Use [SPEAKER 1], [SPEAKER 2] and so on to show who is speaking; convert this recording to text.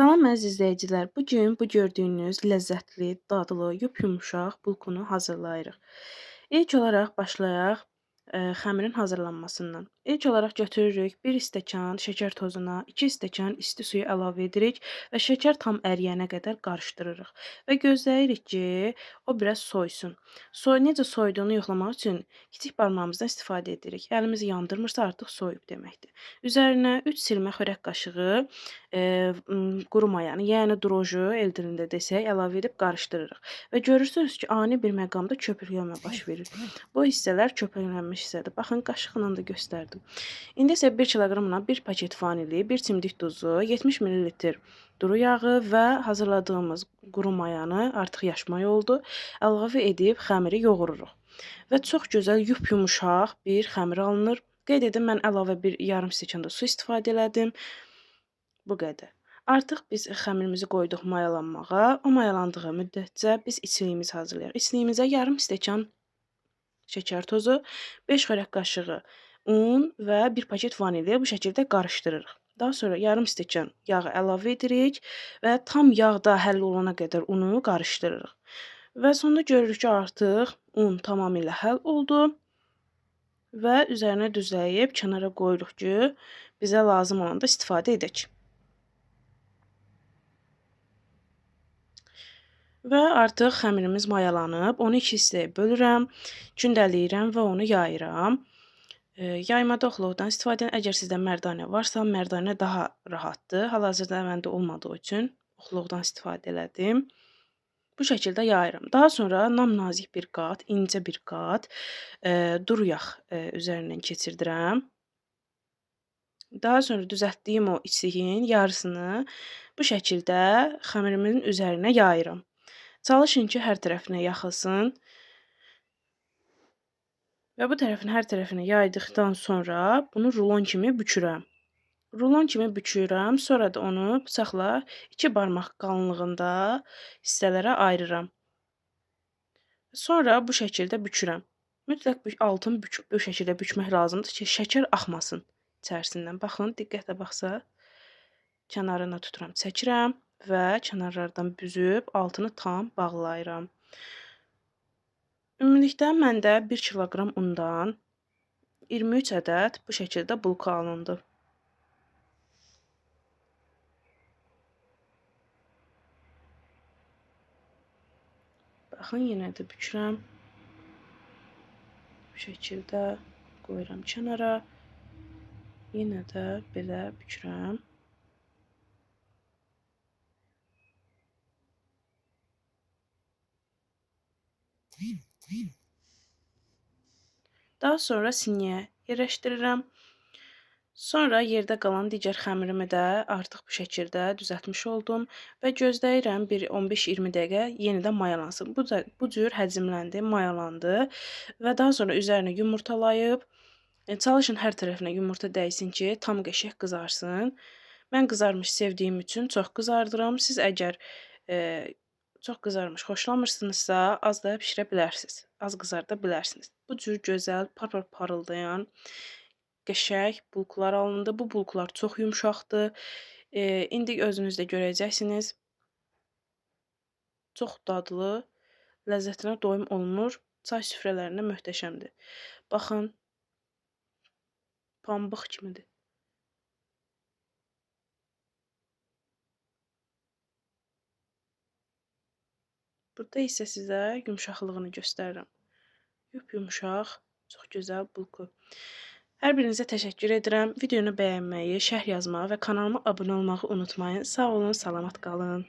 [SPEAKER 1] Salam əziz izləyicilər. Bu gün bu gördüyünüz ləzzətli, dadlı, yumşaq bulkunu hazırlayırıq. İlk olaraq başlayaq xəmirin hazırlanmasından. İlk olaraq götürürük 1 stəkan şəkər tozuna 2 stəkan isti suyu əlavə edirik və şəkər tam əriyənə qədər qarışdırırıq və gözləyirik ki, o biraz soysun. Necə soyduğunu yoxlamaq üçün kiçik barmağımızdan istifadə edirik. Əlimizi yandırmırsa artıq soyub deməkdir. Üzərinə 3 silmə xörək qaşığı quru mayanı, yəni droju el dilində desək, əlavə edib qarışdırırıq və görürsünüz ki, ani bir məqamda köpüklənmə baş verir. Bu hissələr köpüklənmiş hissədir. Baxın, qaşıqla da göstərdim. İndi isə 1 kiloqramına 1 paket vanili, 1 çimdik duzu, 70 ml duru yağı və hazırladığımız quru mayanı, artıq yaş maya oldu, əlavə edib xəmiri yoğururuq və çox gözəl yumşaq bir xəmir alınır. Qeyd edim, mən əlavə bir yarım stəkan da su istifadə elədim. Bu qədər. Artıq biz xəmirimizi qoyduq mayalanmağa. O mayalandığı müddətcə biz içliyimizi hazırlayırıq. İçliyimizə yarım stəkan şəkər tozu, 5 xörək qaşığı un və 1 paket vanili bu şəkildə qarışdırırıq. Daha sonra yarım stəkan yağı əlavə edirik və tam yağda həll olana qədər unu qarışdırırıq. Və sonda görürük ki, artıq un tamamilə həll oldu və üzərinə düzləyib kənara qoyuruq ki, bizə lazım olanda istifadə edək. Və artıq xəmirimiz mayalanıb, onu 2 hissəyə bölürəm, gündəliyirəm və onu yayıram. Yaymada oxluqdan istifadə edin. Əgər sizdə mərdanə varsa, mərdanə daha rahatdır. Hal-hazırda məndə olmadığı üçün oxluqdan istifadə elədim. Bu şəkildə yayıram. Daha sonra nam-nazik bir qat, incə bir qat duru yağ üzərindən keçirdirəm. Daha sonra düzəltdiyim o içliyin yarısını bu şəkildə xəmirimin üzərinə yayıram. Çalışın ki, hər tərəfinə yaxılsın. Və bu hər tərəfinə yaydıqdan sonra bunu rulon kimi bükürəm. Rulon kimi bükürəm, sonra da onu bıçaqla 2 barmaq qalınlığında hissələrə ayırıram. Sonra bu şəkildə bükürəm. Mütləq altını bu şəkildə bükmək lazımdır ki, şəkər axmasın içərisindən. Baxın, diqqətlə baxsa, kənarına tuturam, çəkirəm və kənarlardan büzüb altını tam bağlayıram. Ümumilikdə məndə 1 kiloqram undan 23 ədəd bu şəkildə bulka alındı. Baxın, yenə də bükürəm. Bu şəkildə qoyuram kənara. Yenə də belə bükürəm. Daha sonra sinyə yerləşdirirəm. Sonra yerdə qalan digər xəmirimi də artıq bu şəkildə düzəltmiş oldum və gözləyirəm bir 15-20 dəqiqə yenidən mayalansın. Bu cür həcmləndi, mayalandı və daha sonra üzərinə yumurtalayıb çalışın hər tərəfinə yumurta dəysin ki, tam qəşəng qızarsın. Mən qızarmış sevdiyim üçün çox qızardıram. Siz əgər çox qızarmış xoşlamırsınızsa, az da bişirə bilərsiniz. Az qızarda bilərsiniz. Bu cür gözəl, par-par parıldayan, qəşəng bulkular alındı. Bu bulkular çox yumşaqdır. İndi özünüz də görəcəksiniz. Çox dadlı, ləzzətinə doyum olunur. Çay süfrələrinə möhtəşəmdir. Baxın, pambıq kimidir. Burada isə sizə yumşaqlığını göstərirəm. Yumşaq, çox gözəl bulku. Hər birinizə təşəkkür edirəm. Videonu bəyənməyi, şərh yazmağı və kanalıma abunə olmağı unutmayın. Sağ olun, salamat qalın.